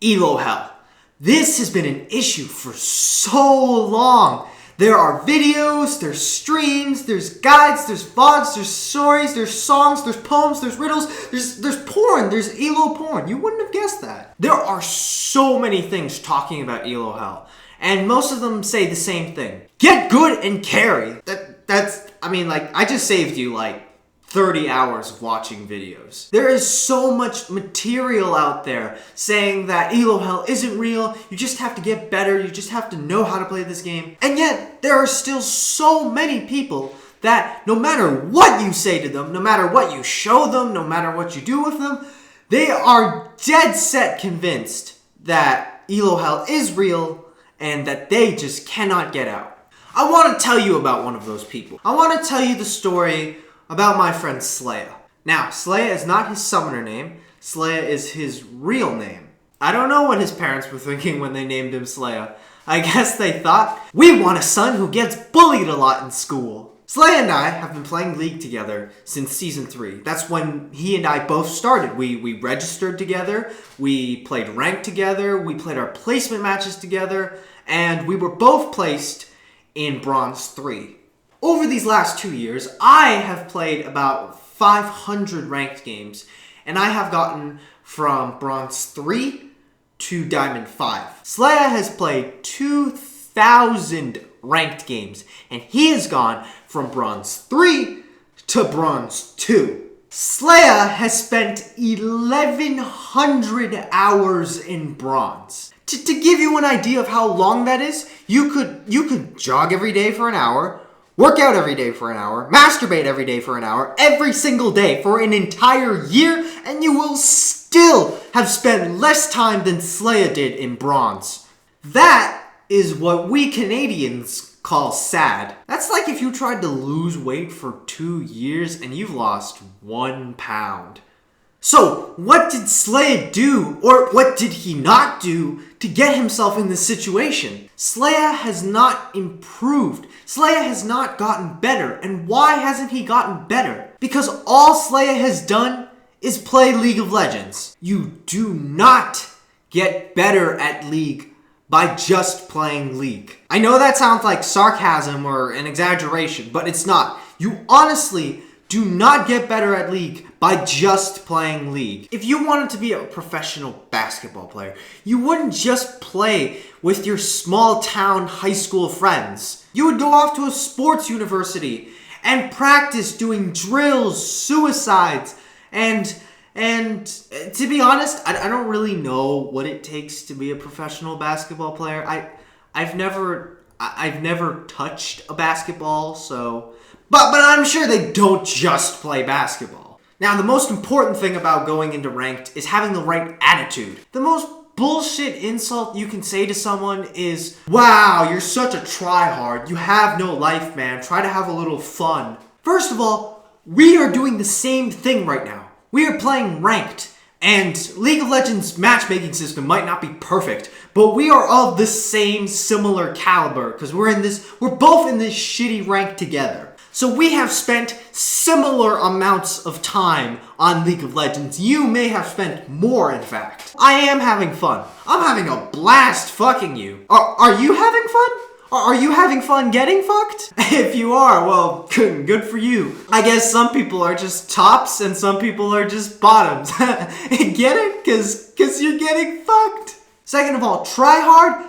Elo Hell. This has been an issue for so long. There are videos, there's streams, there's guides, there's VODs, there's stories, there's songs, there's poems, there's riddles, there's porn, there's Elo porn. You wouldn't have guessed that. There are so many things talking about Elo Hell, and most of them say the same thing. Get good and carry. I just saved you 30 hours of watching videos. There is so much material out there saying that Elo Hell isn't real, you just have to get better, you just have to know how to play this game. And yet, there are still so many people that no matter what you say to them, no matter what you show them, no matter what you do with them, they are dead set convinced that Elo Hell is real and that they just cannot get out. I want to tell you about one of those people. I want to tell you the story about my friend Slaya. Now, Slaya is not his summoner name. Slaya is his real name. I don't know what his parents were thinking when they named him Slaya. I guess they thought, we want a son who gets bullied a lot in school. Slaya and I have been playing League together since Season 3. That's when he and I both started. We registered together, we played ranked together, we played our placement matches together, and we were both placed in Bronze 3. Over these last 2 years, I have played about 500 ranked games, and I have gotten from Bronze 3 to Diamond 5. Slaya has played 2,000 ranked games, and he has gone from Bronze 3 to Bronze 2. Slaya has spent 1,100 hours in Bronze. To give you an idea of how long that is, you could jog every day for an hour, work out every day for an hour, masturbate every day for an hour, every single day for an entire year, and you will still have spent less time than Slaya did in Bronze. That is what we Canadians call sad. That's like if you tried to lose weight for 2 years and you've lost 1 pound. So, what did Slaya do, or what did he not do, to get himself in this situation? Slaya has not improved. Slaya has not gotten better. And why hasn't he gotten better? Because all Slaya has done is play League of Legends. You do not get better at League by just playing League. I know that sounds like sarcasm or an exaggeration, but it's not. You honestly do not get better at League by just playing League. If you wanted to be a professional basketball player, you wouldn't just play with your small town high school friends. You would go off to a sports university and practice doing drills, suicides, and to be honest, I don't really know what it takes to be a professional basketball player. I've never touched a basketball, so But I'm sure they don't just play basketball. Now, the most important thing about going into ranked is having the right attitude. The most bullshit insult you can say to someone is, wow, you're such a tryhard. You have no life, man. Try to have a little fun. First of all, we are doing the same thing right now. We are playing ranked. And League of Legends matchmaking system might not be perfect, but we are of the same similar caliber because we're both in this shitty rank together. So we have spent similar amounts of time on League of Legends. You may have spent more, in fact. I am having fun. I'm having a blast fucking you. Are you having fun? Are you having fun getting fucked? If you are, well, good for you. I guess some people are just tops and some people are just bottoms. Get it? Cause you're getting fucked. Second of all, try hard.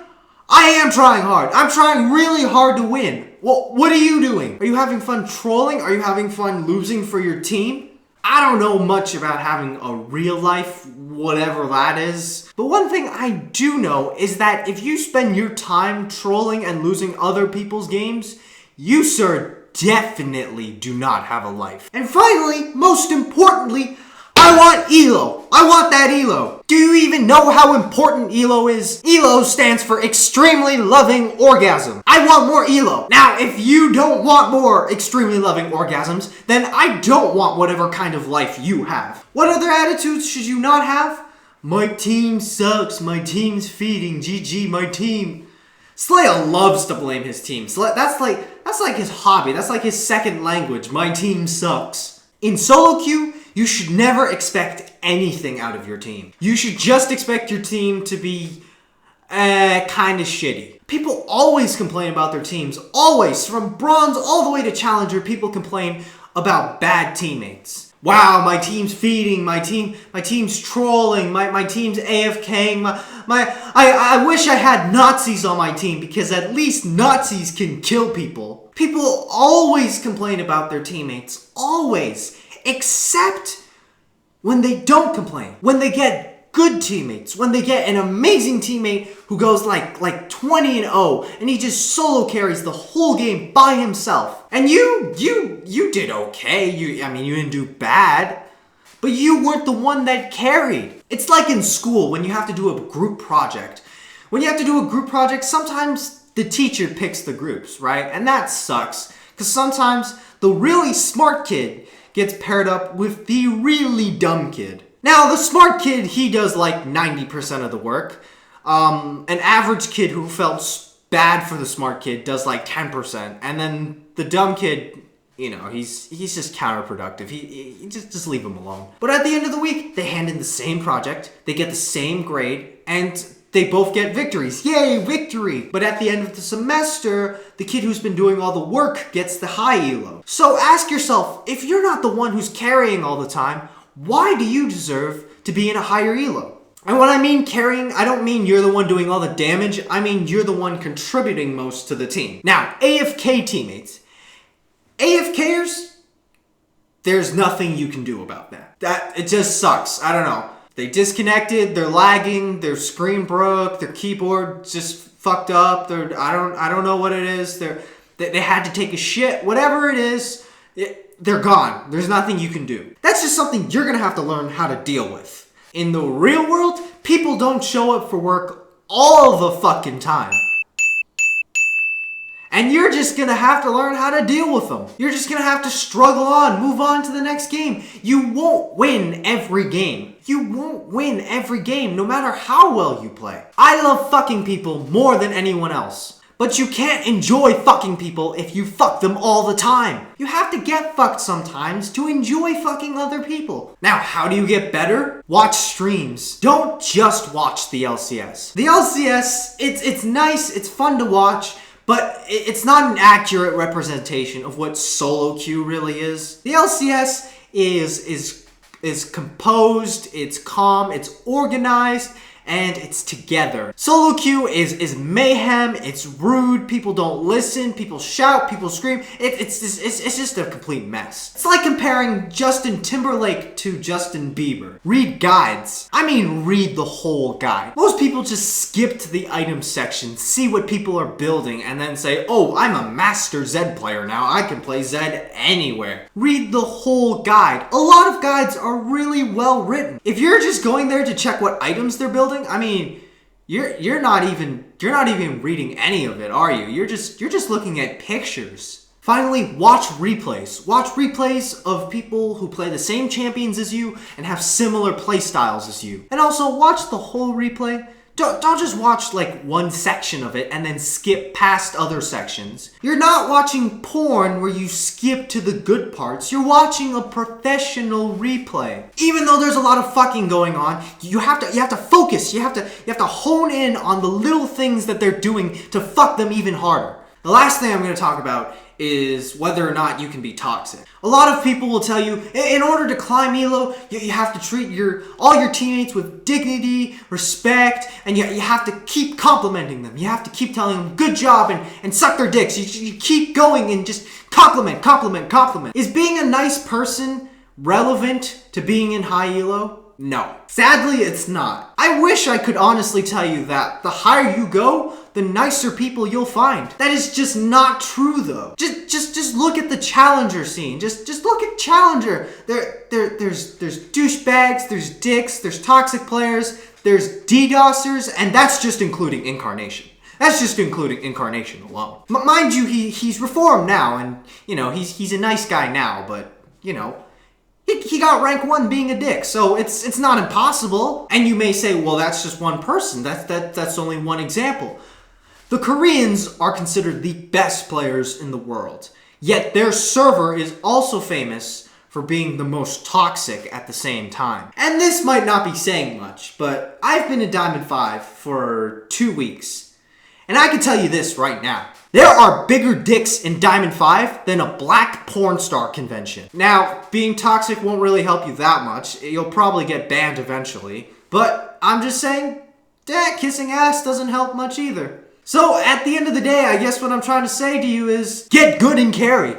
I am trying hard. I'm trying really hard to win. Well, what are you doing? Are you having fun trolling? Are you having fun losing for your team? I don't know much about having a real life, whatever that is. But one thing I do know is that if you spend your time trolling and losing other people's games, you, sir, definitely do not have a life. And finally, most importantly, I want Elo. I want that Elo. Do you even know how important Elo is? Elo stands for extremely loving orgasm. I want more Elo. Now, if you don't want more extremely loving orgasms, then I don't want whatever kind of life you have. What other attitudes should you not have? My team sucks. My team's feeding. GG, my team. Slaya loves to blame his team. That's like his hobby. That's like his second language. My team sucks. In solo queue, You should never expect anything out of your team. You should just expect your team to be kind of shitty. People always complain about their teams. Always. From bronze all the way to challenger, people complain about bad teammates. Wow, my team's feeding, my team's trolling, my team's AFKing, I wish I had Nazis on my team because at least Nazis can kill people. People always complain about their teammates. Always. Except when they don't complain. When they get good teammates, when they get an amazing teammate who goes like 20-0 and he just solo carries the whole game by himself. And you did okay. You didn't do bad, but you weren't the one that carried. It's like in school when you have to do a group project. When you have to do a group project, sometimes the teacher picks the groups, right? And that sucks because sometimes the really smart kid gets paired up with the really dumb kid. Now, the smart kid, he does like 90% of the work. An average kid who felt bad for the smart kid does like 10%. And then the dumb kid, he's just counterproductive. He just leave him alone. But at the end of the week, they hand in the same project, they get the same grade, and they both get victories. Yay, victory! But at the end of the semester, the kid who's been doing all the work gets the high elo. So ask yourself, if you're not the one who's carrying all the time, why do you deserve to be in a higher elo? And when I mean carrying, I don't mean you're the one doing all the damage. I mean you're the one contributing most to the team. Now, AFK teammates. AFKers, there's nothing you can do about that. It just sucks. I don't know. They disconnected, they're lagging, their screen broke, their keyboard just fucked up. I don't know what it is. They had to take a shit. Whatever it is, they're gone. There's nothing you can do. That's just something you're gonna have to learn how to deal with. In the real world, people don't show up for work all the fucking time. And you're just gonna have to learn how to deal with them. You're just gonna have to struggle on, move on to the next game. You won't win every game. You won't win every game, no matter how well you play. I love fucking people more than anyone else. But you can't enjoy fucking people if you fuck them all the time. You have to get fucked sometimes to enjoy fucking other people. Now, how do you get better? Watch streams. Don't just watch the LCS. The LCS, it's nice, it's fun to watch, but it's not an accurate representation of what solo queue really is. The LCS is composed, it's calm, it's organized, and it's together. Solo queue is mayhem, it's rude, people don't listen, people shout, people scream. It's just a complete mess. It's like comparing Justin Timberlake to Justin Bieber. Read guides. I mean read the whole guide. Most people just skip to the item section, see what people are building, and then say, oh, I'm a master Zed player now, I can play Zed anywhere. Read the whole guide. A lot of guides are really well written. If you're just going there to check what items they're building, I mean, you're not even reading any of it, are you? You're just looking at pictures. Finally, watch replays. Watch replays of people who play the same champions as you and have similar play styles as you. And also watch the whole replay. Don't just watch like one section of it and then skip past other sections. You're not watching porn where you skip to the good parts. You're watching a professional replay. Even though there's a lot of fucking going on, you have to focus. You have to hone in on the little things that they're doing to fuck them even harder. The last thing I'm going to talk about is whether or not you can be toxic. A lot of people will tell you, in order to climb Elo, you have to treat all your teammates with dignity, respect, and you have to keep complimenting them. You have to keep telling them, good job, and suck their dicks. You keep going and just compliment. Is being a nice person relevant to being in high Elo? No. Sadly, it's not. I wish I could honestly tell you that the higher you go, the nicer people you'll find. That is just not true, though. Just look at the challenger scene. Just look at challenger. There's douchebags, there's dicks, there's toxic players, there's DDoSers, and that's just including Incarnation. That's just including Incarnation alone. Mind you, he's reformed now, and he's a nice guy now, but he got rank 1 being a dick, so it's not impossible. And you may say, well, that's just one person. That's only one example. The Koreans are considered the best players in the world, yet their server is also famous for being the most toxic at the same time. And this might not be saying much, but I've been in Diamond 5 for 2 weeks. And I can tell you this right now. There are bigger dicks in Diamond 5 than a black porn star convention. Now, being toxic won't really help you that much. You'll probably get banned eventually. But I'm just saying, kissing ass doesn't help much either. So, at the end of the day, I guess what I'm trying to say to you is, get good and carry.